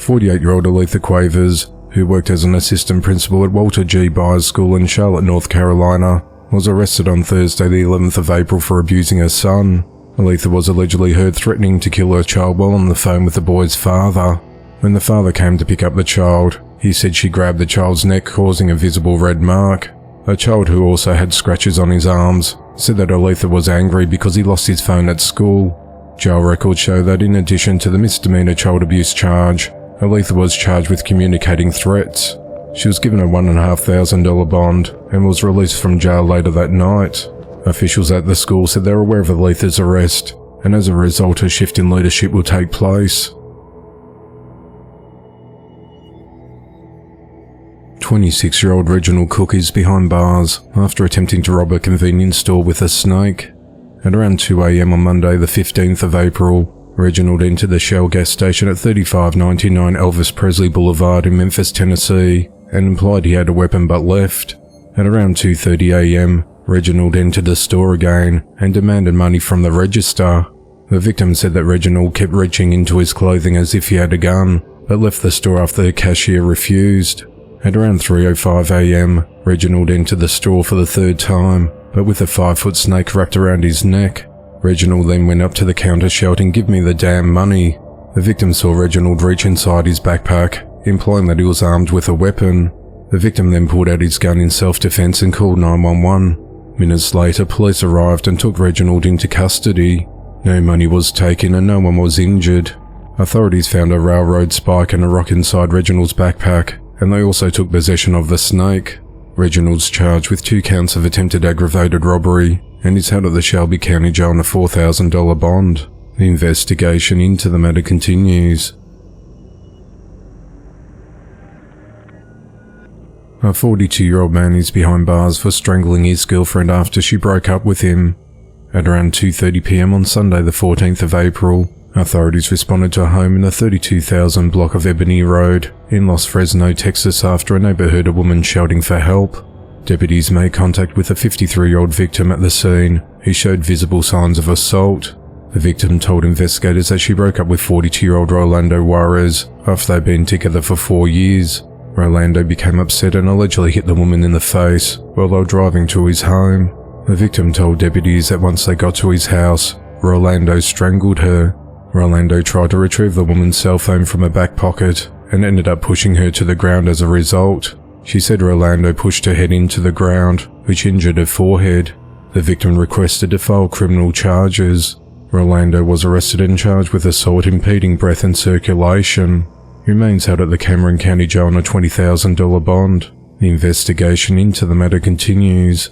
48-year-old Aletha Quavers, who worked as an assistant principal at Walter G. Byers School in Charlotte, North Carolina, was arrested on Thursday the 11th of April for abusing her son. Aletha was allegedly heard threatening to kill her child while on the phone with the boy's father. When the father came to pick up the child, he said she grabbed the child's neck, causing a visible red mark. A child who also had scratches on his arms said that Aletha was angry because he lost his phone at school. Jail records show that in addition to the misdemeanor child abuse charge, Aletha was charged with communicating threats. She was given a $1,500 bond and was released from jail later that night. Officials at the school said they were aware of Aletha's arrest, and as a result a shift in leadership will take place. 26-year-old Reginald Cook is behind bars after attempting to rob a convenience store with a snake. At around 2 a.m. on Monday the 15th of April, Reginald entered the Shell gas station at 3599 Elvis Presley Boulevard in Memphis, Tennessee, and implied he had a weapon but left. At around 2:30 a.m., Reginald entered the store again and demanded money from the register. The victim said that Reginald kept reaching into his clothing as if he had a gun, but left the store after the cashier refused. At around 3:05 a.m., Reginald entered the store for the third time, but with a 5-foot snake wrapped around his neck. Reginald then went up to the counter shouting, "Give me the damn money." The victim saw Reginald reach inside his backpack, implying that he was armed with a weapon. The victim then pulled out his gun in self-defense and called 911. Minutes later, police arrived and took Reginald into custody. No money was taken and no one was injured. Authorities found a railroad spike and a rock inside Reginald's backpack, and they also took possession of the snake. Reginald's charged with 2 counts of attempted aggravated robbery and is held at the Shelby County Jail on a $4,000 bond. The investigation into the matter continues. A 42-year-old man is behind bars for strangling his girlfriend after she broke up with him. At around 2:30 p.m. on Sunday the 14th of April, authorities responded to a home in the 32,000 block of Ebony Road in Los Fresno, Texas after a neighbor heard a woman shouting for help. Deputies made contact with a 53-year-old victim at the scene who showed visible signs of assault. The victim told investigators that she broke up with 42-year-old Rolando Juarez after they'd been together for 4 years. Rolando became upset and allegedly hit the woman in the face while they were driving to his home. The victim told deputies that once they got to his house, Rolando strangled her. Rolando tried to retrieve the woman's cell phone from her back pocket and ended up pushing her to the ground as a result. She said Rolando pushed her head into the ground, which injured her forehead. The victim requested to file criminal charges. Rolando was arrested and charged with assault impeding breath and circulation. He remains held at the Cameron County Jail on a $20,000 bond. The investigation into the matter continues.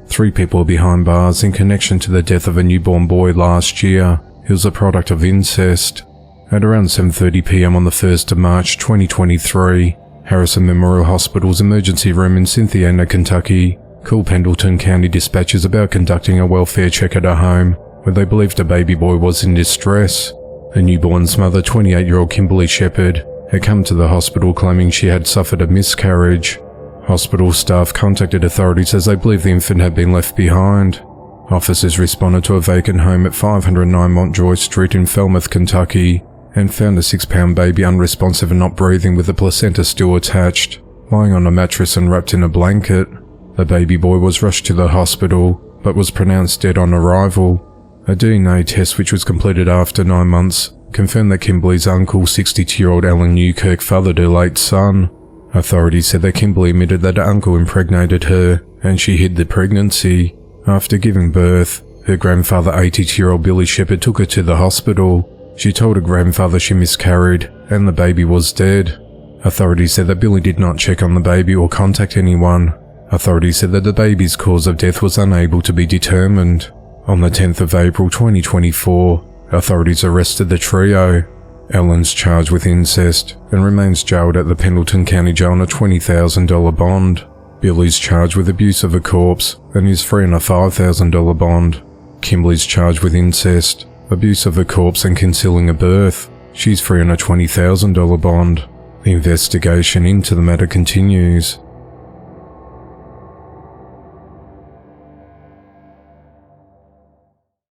3 people are behind bars in connection to the death of a newborn boy last year. He was a product of incest. At around 7:30 p.m. on the 1st of March 2023, Harrison Memorial Hospital's emergency room in Cynthiana, Kentucky, called Pendleton County dispatchers about conducting a welfare check at her home, where they believed a baby boy was in distress. The newborn's mother, 28-year-old Kimberly Shepard, had come to the hospital claiming she had suffered a miscarriage. Hospital staff contacted authorities as they believed the infant had been left behind. Officers responded to a vacant home at 509 Montjoy Street in Falmouth, Kentucky, and found a 6-pound baby unresponsive and not breathing with the placenta still attached, lying on a mattress and wrapped in a blanket. The baby boy was rushed to the hospital, but was pronounced dead on arrival. A DNA test which was completed after 9 months confirmed that Kimberly's uncle, 62-year-old Alan Newkirk, fathered her late son. Authorities said that Kimberly admitted that her uncle impregnated her and she hid the pregnancy. After giving birth, her grandfather, 82-year-old Billy Shepard, took her to the hospital. She told her grandfather she miscarried and the baby was dead. Authorities said that Billy did not check on the baby or contact anyone. Authorities said that the baby's cause of death was unable to be determined. On the 10th of April 2024, authorities arrested the trio. Ellen's charged with incest and remains jailed at the Pendleton County Jail on a $20,000 bond. Billy's charged with abuse of a corpse and is free on a $5,000 bond. Kimberly's charged with incest, abuse of a corpse and concealing a birth. She's free on a $20,000 bond. The investigation into the matter continues.